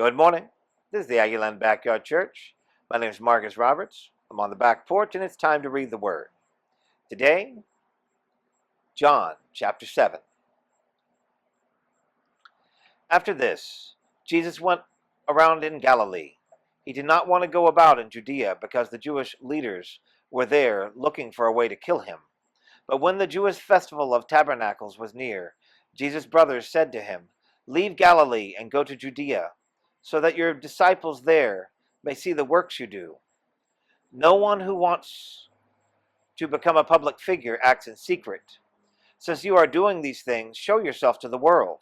Good morning. This is the Aggieland Backyard Church. My name is Marcus Roberts. I'm on the back porch and it's time to read the Word. Today, John chapter 7. After this, Jesus went around in Galilee. He did not want to go about in Judea because the Jewish leaders were there looking for a way to kill him. But when the Jewish festival of tabernacles was near, Jesus' brothers said to him, "Leave Galilee and go to Judea, so that your disciples there may see the works you do. No one who wants to become a public figure acts in secret. Since you are doing these things, show yourself to the world."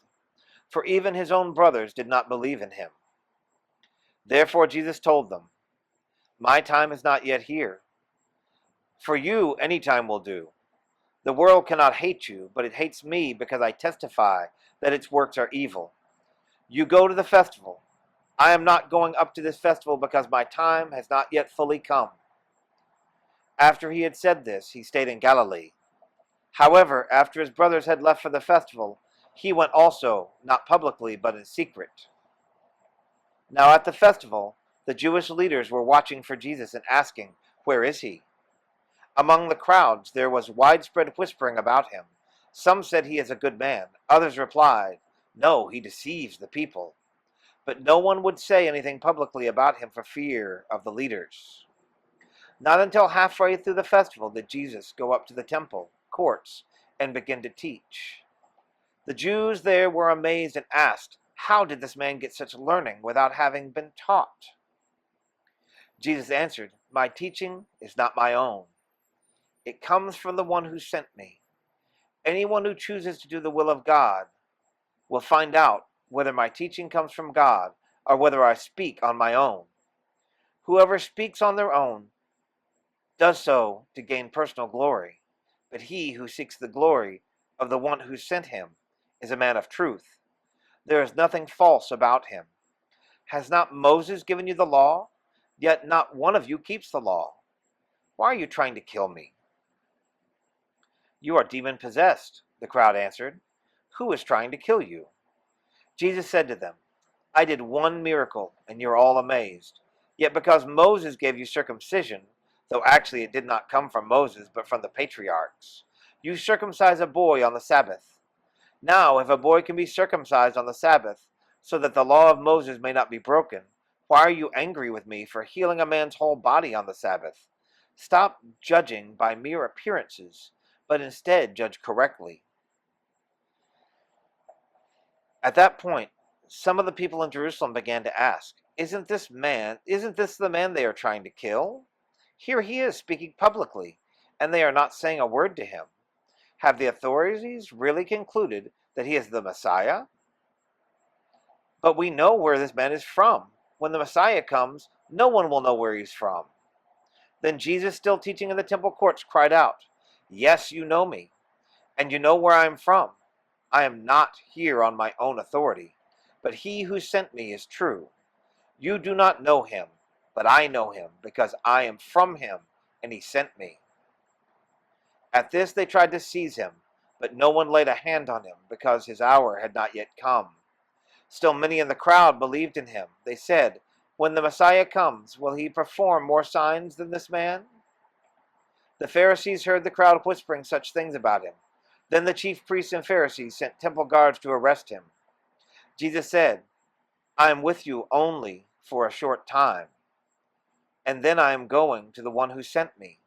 For even his own brothers did not believe in him. Therefore Jesus told them, "My time is not yet here. For you, any time will do. The world cannot hate you, but it hates me because I testify that its works are evil. You go to the festival. I am not going up to this festival because my time has not yet fully come." After he had said this, he stayed in Galilee. However, after his brothers had left for the festival, he went also, not publicly, but in secret. Now at the festival, the Jewish leaders were watching for Jesus and asking, "Where is he?" Among the crowds there was widespread whispering about him. Some said he is a good man. Others replied, "No, he deceives the people." But no one would say anything publicly about him for fear of the leaders. Not until halfway through the festival did Jesus go up to the temple courts and begin to teach. The Jews there were amazed and asked, "How did this man get such learning without having been taught?" Jesus answered, "My teaching is not my own. It comes from the one who sent me. Anyone who chooses to do the will of God will find out whether my teaching comes from God or whether I speak on my own. Whoever speaks on their own does so to gain personal glory, but he who seeks the glory of the one who sent him is a man of truth. There is nothing false about him. Has not Moses given you the law? Yet not one of you keeps the law. Why are you trying to kill me?" "You are demon-possessed," the crowd answered. "Who is trying to kill you?" Jesus said to them, "I did one miracle, and you are all amazed. Yet because Moses gave you circumcision, though actually it did not come from Moses, but from the patriarchs, you circumcise a boy on the Sabbath. Now, if a boy can be circumcised on the Sabbath, so that the law of Moses may not be broken, why are you angry with me for healing a man's whole body on the Sabbath? Stop judging by mere appearances, but instead judge correctly." At that point, some of the people in Jerusalem began to ask, isn't this the man they are trying to kill? Here he is speaking publicly, and they are not saying a word to him. Have the authorities really concluded that he is the Messiah? But we know where this man is from. When the Messiah comes, no one will know where he's from. Then Jesus, still teaching in the temple courts, cried out, "Yes, you know me, and you know where I am from. I am not here on my own authority, but he who sent me is true. You do not know him, but I know him, because I am from him, and he sent me." At this they tried to seize him, but no one laid a hand on him, because his hour had not yet come. Still many in the crowd believed in him. They said, "When the Messiah comes, will he perform more signs than this man?" The Pharisees heard the crowd whispering such things about him. Then the chief priests and Pharisees sent temple guards to arrest him. Jesus said, "I am with you only for a short time, and then I am going to the one who sent me.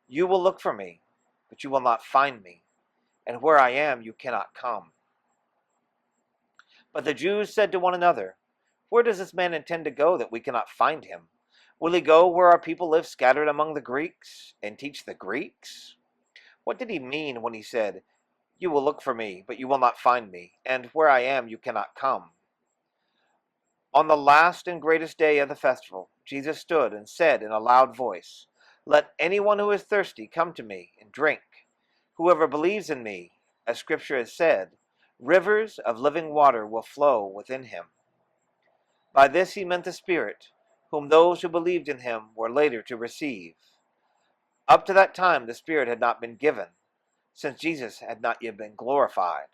You will look for me, but you will not find me, and where I am you cannot come." But the Jews said to one another, "Where does this man intend to go that we cannot find him? Will he go where our people live scattered among the Greeks, and teach the Greeks? What did he mean when he said, 'You will look for me, but you will not find me, and where I am you cannot come'?" On the last and greatest day of the festival, Jesus stood and said in a loud voice, "Let anyone who is thirsty come to me and drink. Whoever believes in me, as Scripture has said, rivers of living water will flow within him." By this he meant the Spirit, whom those who believed in him were later to receive. Up to that time the Spirit had not been given, since Jesus had not yet been glorified.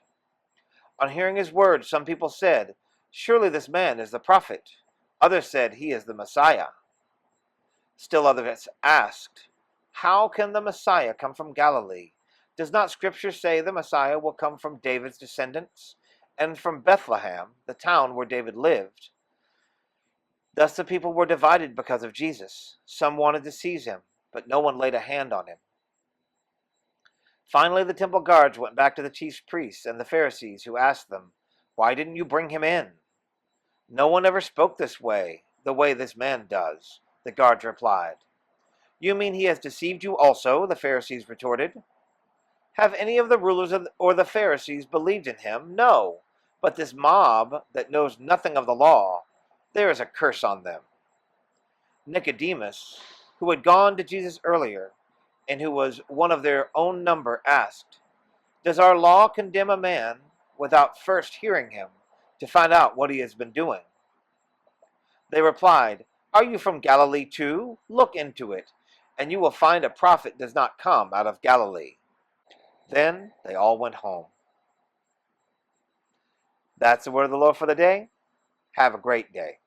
On hearing his words, some people said, "Surely this man is the prophet." Others said, "He is the Messiah." Still others asked, "How can the Messiah come from Galilee? Does not Scripture say the Messiah will come from David's descendants and from Bethlehem, the town where David lived?" Thus the people were divided because of Jesus. Some wanted to seize him, but no one laid a hand on him. Finally, the temple guards went back to the chief priests and the Pharisees, who asked them, "Why didn't you bring him in?" "No one ever spoke this way, the way this man does," the guards replied. "You mean he has deceived you also?" the Pharisees retorted. "Have any of the rulers or the Pharisees believed in him? No, but this mob that knows nothing of the law, there is a curse on them." Nicodemus, who had gone to Jesus earlier, and who was one of their own number, asked, "Does our law condemn a man without first hearing him to find out what he has been doing?" They replied, "Are you from Galilee too? Look into it, and you will find a prophet does not come out of Galilee." Then they all went home. That's the word of the Lord for the day. Have a great day.